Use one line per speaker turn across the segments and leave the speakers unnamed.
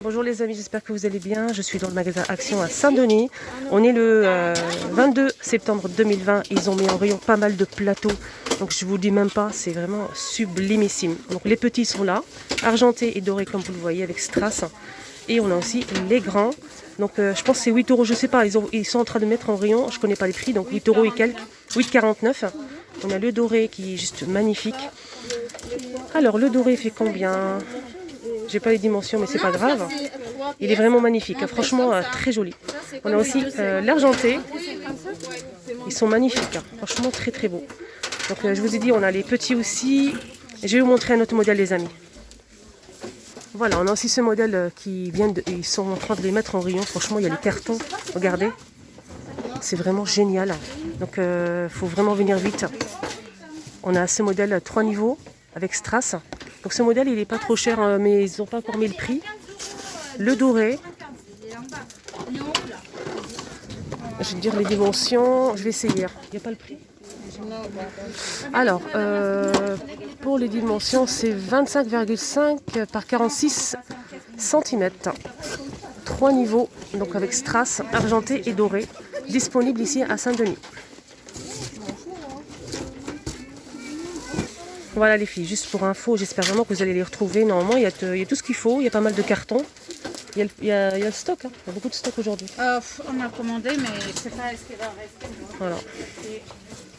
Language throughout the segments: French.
Bonjour les amis, j'espère que vous allez bien. Je suis dans le magasin Action à Saint-Denis. On est le 22 septembre 2020. Ils ont mis en rayon pas mal de plateaux. Donc je vous dis même pas, c'est vraiment sublimissime. Donc les petits sont là, argentés et dorés comme vous le voyez avec strass. Et on a aussi les grands. Donc je pense que c'est 8 euros, je sais pas. Ils sont en train de mettre en rayon, je connais pas les prix, donc 8 euros et quelques, 8,49. On a le doré qui est juste magnifique. Alors le doré fait combien ? J'ai pas les dimensions, mais c'est pas grave. Il est vraiment magnifique, hein. Franchement très joli. On a aussi l'argenté. Ils sont magnifiques, hein. Franchement très très beau. Donc je vous ai dit, on a les petits aussi. Je vais vous montrer un autre modèle, les amis. Voilà, on a aussi ce modèle qui vient de. Ils sont en train de les mettre en rayon. Franchement, il y a les cartons. Regardez, c'est vraiment génial. Donc faut vraiment venir vite. On a ce modèle 3 niveaux avec strass. Donc ce modèle, il n'est pas trop cher, mais ils n'ont pas encore mis le prix. Le doré. Je vais dire les dimensions. Je vais essayer. Il n'y a pas le prix. Alors, pour les dimensions, c'est 25,5 par 46 cm. 3 niveaux, donc avec strass, argenté et doré. Disponible ici à Saint-Denis. Voilà les filles, juste pour info, j'espère vraiment que vous allez les retrouver. Normalement, il y a tout ce qu'il faut, il y a pas mal de cartons. Il y a le stock, hein. Il y a beaucoup de stock aujourd'hui.
On a commandé, mais c'est pas ce qu'il va rester.
Voilà.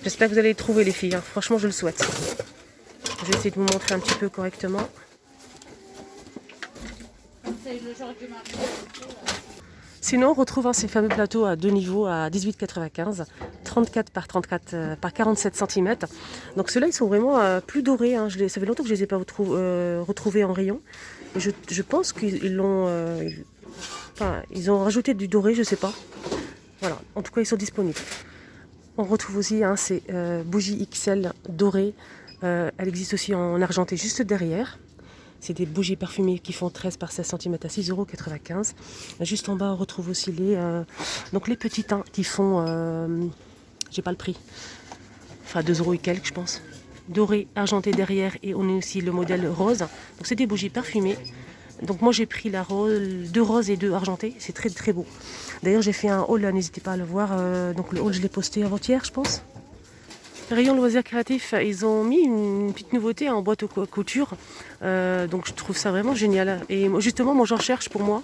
J'espère que vous allez les trouver les filles, hein. Franchement, je le souhaite. Je vais essayer de vous montrer un petit peu correctement.
C'est le genre du marché.
Sinon, on retrouve ces fameux plateaux à 2 niveaux à 18,95, 34 par 34 par 47 cm. Donc ceux-là, ils sont vraiment plus dorés, hein. Ça fait longtemps que je ne les ai pas retrouvés en rayon. Et je pense qu'ils ils ont rajouté du doré, je ne sais pas. Voilà, en tout cas, ils sont disponibles. On retrouve aussi ces bougies XL dorées. Elle existe aussi en argenté juste derrière. C'est des bougies parfumées qui font 13 par 16 cm à 6,95 €. Juste en bas, on retrouve aussi donc les petits teints qui font, j'ai pas le prix, enfin 2 € et quelques, je pense. Doré, argenté derrière, et on a aussi le modèle rose. Donc c'est des bougies parfumées. Donc moi j'ai pris la rose, 2 roses et 2 argentés. C'est très très beau. D'ailleurs j'ai fait un haul, n'hésitez pas à le voir. Donc le haul je l'ai posté avant-hier, je pense. Rayon loisirs créatifs, ils ont mis une petite nouveauté en boîte à couture. Donc je trouve ça vraiment génial. Et justement, moi j'en cherche pour moi,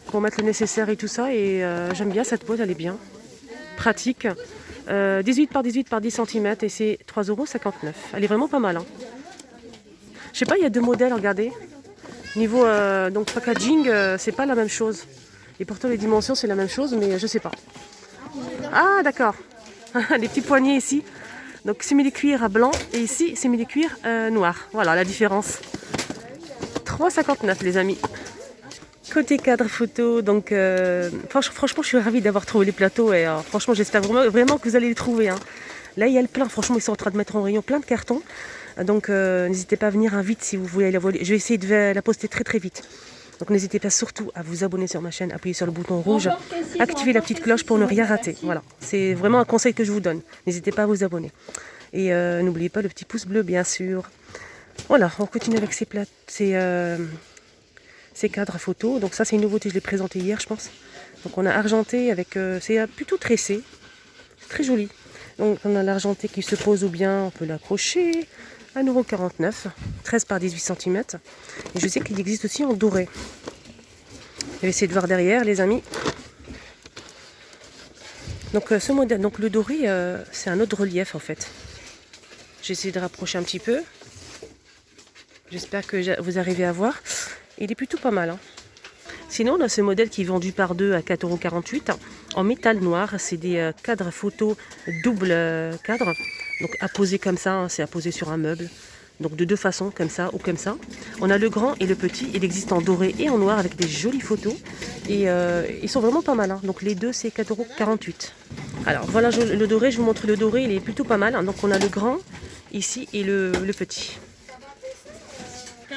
pour mettre le nécessaire et tout ça. Et j'aime bien cette boîte, elle est bien. Pratique. 18 par 18 par 10 cm et c'est 3,59 €. Elle est vraiment pas mal, hein. Je sais pas, il y a 2 modèles, regardez. Niveau donc packaging, c'est pas la même chose. Et pourtant les dimensions c'est la même chose, mais je sais pas. Ah d'accord. Les petits poignets ici. Donc simili-cuir blanc et ici simili-cuir noir. Voilà la différence. 3,59 € les amis. Côté cadre photo, donc franchement je suis ravie d'avoir trouvé les plateaux et franchement j'espère vraiment que vous allez les trouver, hein. Là il y a le plein, franchement ils sont en train de mettre en rayon plein de cartons. Donc n'hésitez pas à venir vite si vous voulez la voir. Je vais essayer de la poster très très vite. Donc n'hésitez pas surtout à vous abonner sur ma chaîne, appuyer sur le bouton rouge, activer la petite cloche pour ne rien rater. Voilà, c'est vraiment un conseil que je vous donne. N'hésitez pas à vous abonner. Et n'oubliez pas le petit pouce bleu, bien sûr. Voilà, on continue avec ces cadres photos. Donc ça, c'est une nouveauté, je l'ai présenté hier, je pense. Donc on a argenté avec... c'est plutôt tressé. C'est très joli. Donc on a l'argenté qui se pose ou bien on peut l'accrocher. 1,49 €, 13 par 18 cm. Et je sais qu'il existe aussi en doré. Je vais essayer de voir derrière, les amis. Donc ce modèle, donc le doré, c'est un autre relief en fait. J'ai essayé de rapprocher un petit peu. J'espère que vous arrivez à voir. Il est plutôt pas mal, hein. Sinon, on a ce modèle qui est vendu par 2 à 4,48 € en métal noir. C'est des cadres photo double cadre. Donc à poser comme ça, hein, c'est à poser sur un meuble. Donc de 2 façons, comme ça ou comme ça. On a le grand et le petit. Il existe en doré et en noir avec des jolies photos. Et ils sont vraiment pas mal, hein. Donc les deux, c'est 4,48 €. Alors voilà le doré, je vous montre le doré. Il est plutôt pas mal, hein. Donc on a le grand ici et le petit.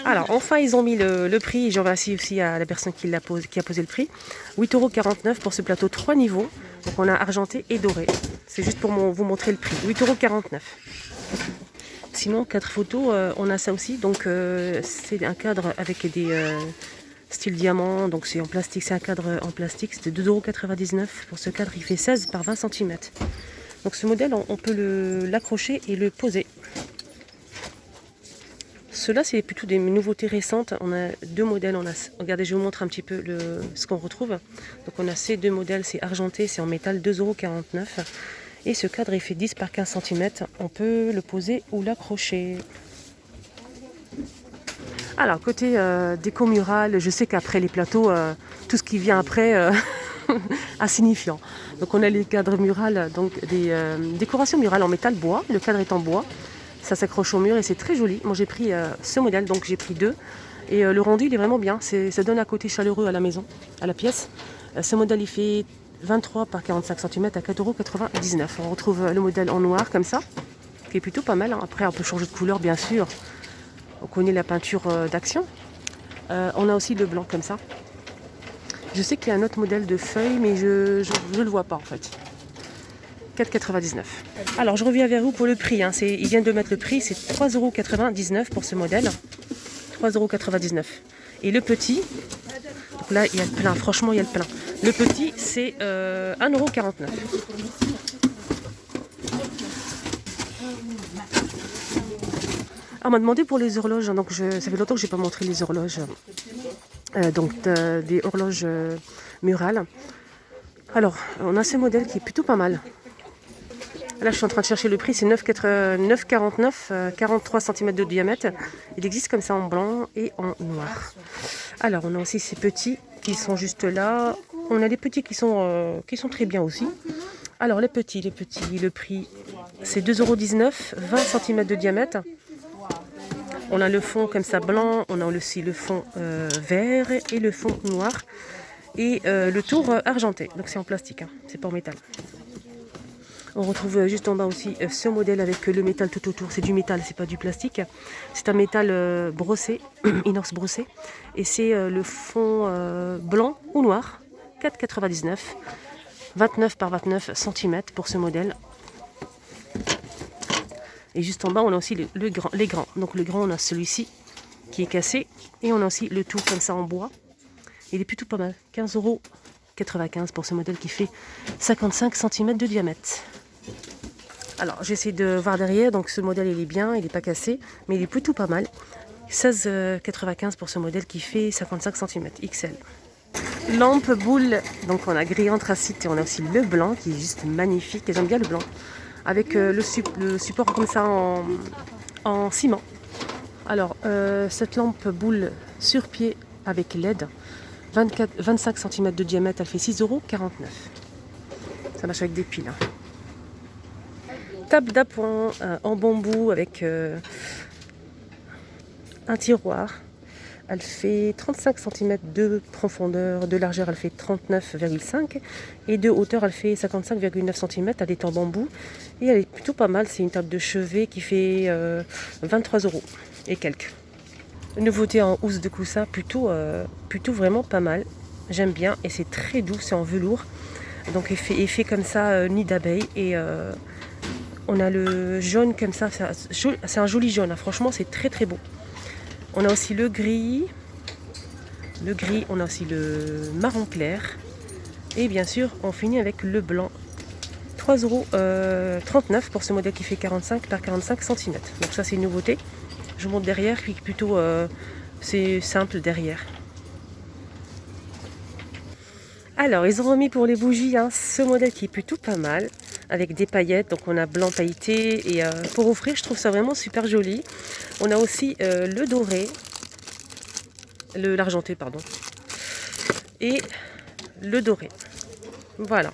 Alors enfin ils ont mis le prix, je remercie aussi à la personne qui a posé le prix. 8,49 € pour ce plateau 3 niveaux. Donc on a argenté et doré. C'est juste pour vous montrer le prix. 8,49 €. Sinon, cadre photo, on a ça aussi. Donc c'est un cadre avec style diamant, donc c'est en plastique, c'est un cadre en plastique, c'était 2,99 € pour ce cadre, il fait 16 par 20 cm. Donc ce modèle, on peut l'accrocher et le poser. Ceux-là, c'est plutôt des nouveautés récentes. On a deux modèles. Regardez, je vous montre un petit peu ce qu'on retrouve. Donc on a ces deux modèles, c'est argenté, c'est en métal, 2,49 €. Et ce cadre, il fait 10 par 15 cm. On peut le poser ou l'accrocher. Alors, côté déco murale, je sais qu'après les plateaux, tout ce qui vient après insignifiant. Donc on a les cadres murales, donc des décorations murales en métal bois. Le cadre est en bois. Ça s'accroche au mur et c'est très joli. Moi j'ai pris ce modèle, donc j'ai pris deux. Et le rendu il est vraiment bien. Ça donne un côté chaleureux à la maison, à la pièce. Ce modèle il fait 23 par 45 cm à 4,99 €. On retrouve le modèle en noir comme ça, qui est plutôt pas mal. Après on peut changer de couleur bien sûr. On connaît la peinture d'Action. On a aussi le blanc comme ça. Je sais qu'il y a un autre modèle de feuille, mais je ne le vois pas en fait. 4,99 €. Alors je reviens vers vous pour le prix. Il vient de mettre le prix, c'est 3,99 € pour ce modèle. 3,99 €. Et le petit, donc là il y a le plein, franchement il y a le plein. Le petit c'est 1,49 €. On m'a demandé pour les horloges, donc ça fait longtemps que je n'ai pas montré les horloges. Des horloges murales. Alors, on a ce modèle qui est plutôt pas mal. Là, je suis en train de chercher le prix, c'est 9,49 €, 43 cm de diamètre. Il existe comme ça en blanc et en noir. Alors, on a aussi ces petits qui sont juste là. On a les petits qui sont très bien aussi. Alors, les petits, le prix, c'est 2,19 €, 20 cm de diamètre. On a le fond comme ça blanc, on a aussi le fond vert et le fond noir. Et le tour argenté, donc c'est en plastique, c'est pas en métal. On retrouve juste en bas aussi ce modèle avec le métal tout autour. C'est du métal, c'est pas du plastique. C'est un métal brossé, inox brossé. Et c'est le fond blanc ou noir, 4,99 €, 29 par 29 cm pour ce modèle. Et juste en bas, on a aussi les grands. Donc le grand, on a celui-ci qui est cassé. Et on a aussi le tout comme ça en bois. Il est plutôt pas mal. 15,95 € pour ce modèle qui fait 55 cm de diamètre. Alors j'essaie de voir derrière. Donc ce modèle, il est bien, il n'est pas cassé. Mais il est plutôt pas mal. 16,95 € pour ce modèle qui fait 55 cm XL. Lampe boule. Donc on a gris anthracite et on a aussi le blanc qui est juste magnifique. Et j'aime bien le blanc. Avec le support comme ça en ciment. Alors, cette lampe boule sur pied avec LED, 25 cm de diamètre, elle fait 6,49 €. Ça marche avec des piles. Table d'appoint en bambou avec un tiroir. Elle fait 35 cm de profondeur, de largeur elle fait 39,5 et de hauteur elle fait 55,9 cm. Elle est en bambou et elle est plutôt pas mal. C'est une table de chevet qui fait 23 € et quelques. Nouveauté en housse de coussin, plutôt vraiment pas mal. J'aime bien et c'est très doux, c'est en velours. Donc effet comme ça, nid d'abeille et on a le jaune comme ça, c'est un joli jaune. Franchement c'est très très beau. On a aussi le gris, on a aussi le marron clair. Et bien sûr, on finit avec le blanc. 3,39 € pour ce modèle qui fait 45 par 45 cm. Donc ça, c'est une nouveauté. Je vous montre derrière, puis plutôt c'est simple derrière. Alors, ils ont remis pour les bougies ce modèle qui est plutôt pas mal. Avec des paillettes, donc on a blanc pailleté. Et pour offrir, je trouve ça vraiment super joli. On a aussi le doré, l'argenté, pardon, et le doré. Voilà.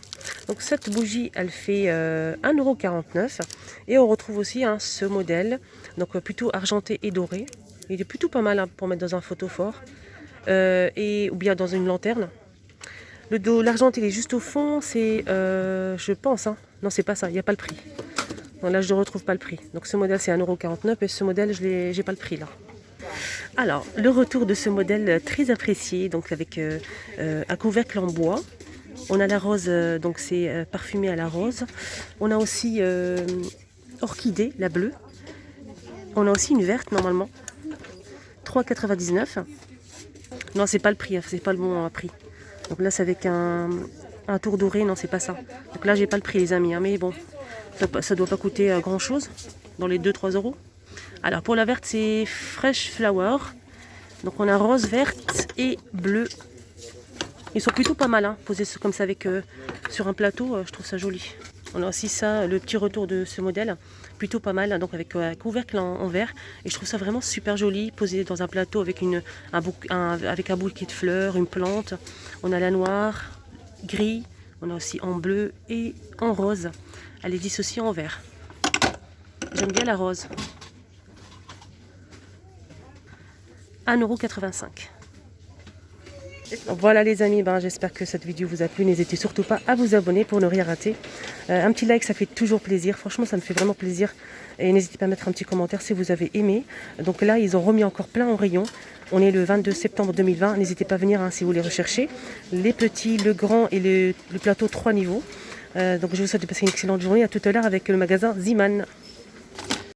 Donc cette bougie, elle fait 1,49 €. Et on retrouve aussi ce modèle, donc plutôt argenté et doré. Il est plutôt pas mal pour mettre dans un photophore ou bien dans une lanterne. L'argent, il est juste au fond, c'est, je pense, non c'est pas ça, il n'y a pas le prix. Non, là je ne retrouve pas le prix. Donc ce modèle c'est 1,49 € et ce modèle je n'ai pas le prix là. Alors, le retour de ce modèle très apprécié, donc avec un couvercle en bois. On a la rose, donc c'est parfumé à la rose. On a aussi orchidée, la bleue. On a aussi une verte normalement. 3,99 €. Non, c'est pas le prix, hein, c'est pas le bon prix. Donc là, c'est avec un tour doré, non, c'est pas ça. Donc là, j'ai pas le prix, les amis, hein, mais bon, ça doit pas coûter grand chose, dans les 2-3 euros. Alors pour la verte, c'est Fresh Flower. Donc on a rose, verte et bleu. Ils sont plutôt pas mal, hein, posés comme ça avec sur un plateau, je trouve ça joli. On a aussi ça, le petit retour de ce modèle, plutôt pas mal, donc avec un couvercle en verre. Et je trouve ça vraiment super joli, posé dans un plateau avec avec un bouquet de fleurs, une plante. On a la noire, gris, on a aussi en bleu et en rose. Elle existe aussi en vert. J'aime bien la rose. 1,85 €. Voilà les amis, j'espère que cette vidéo vous a plu. N'hésitez surtout pas à vous abonner pour ne rien rater. Un petit like, ça fait toujours plaisir. Franchement, ça me fait vraiment plaisir. Et n'hésitez pas à mettre un petit commentaire si vous avez aimé. Donc là, ils ont remis encore plein en rayon. On est le 22 septembre 2020. N'hésitez pas à venir si vous les recherchez. Les petits, le grand et le plateau 3 niveaux. Donc je vous souhaite de passer une excellente journée. À tout à l'heure avec le magasin Ziman.